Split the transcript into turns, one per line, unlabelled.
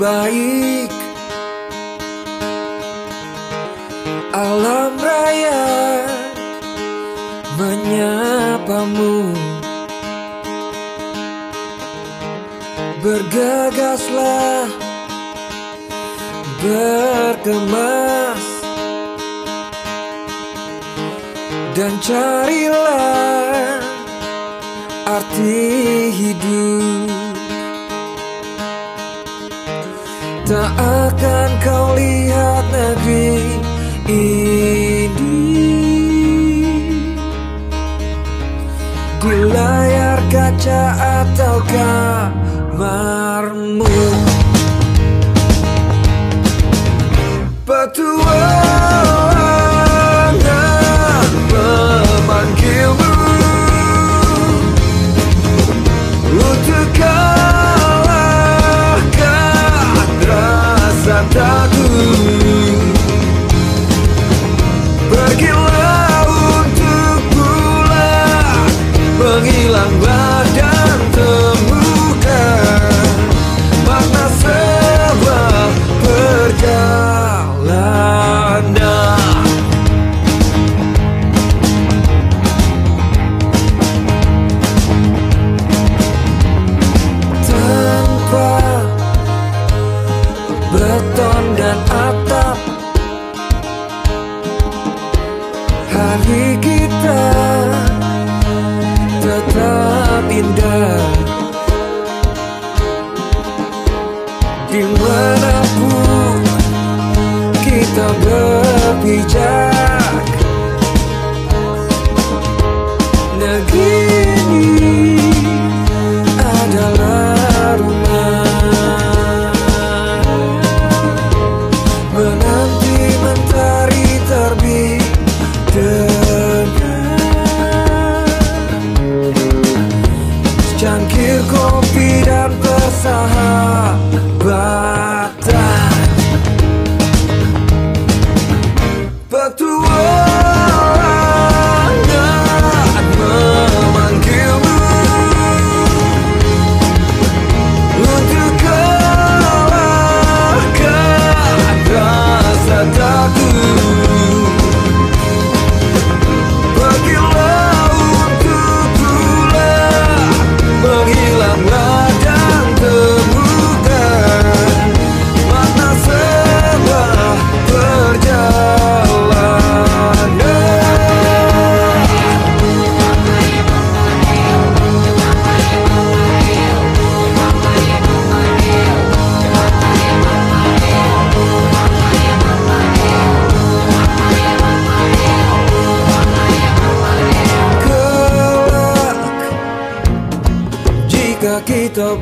baik. Alam raya menyapamu. Bergegaslah, berkemas, dan carilah arti hidup. Tak akan kau lihat negeri ini di layar kaca atau kamarmu. Petualangan memanggilmu untuk kalahkan rasa takut. Pergilah untuk pulang, menghilanglah dan temukan makna sebuah perjalanan. Tanpa beton dan atap, hari kita tetap indah. Dimanapun kita berpijak, negeri ini adalah rumah. Menanti mentari terbit dengan secangkir kopi dan persahabatan. Petualangan memanggilmu untuk kalahkan rasa takut. Pergilah untuk pulang, menghilanglah dan temukan makna sebuah perjalanan. Kelak jika kita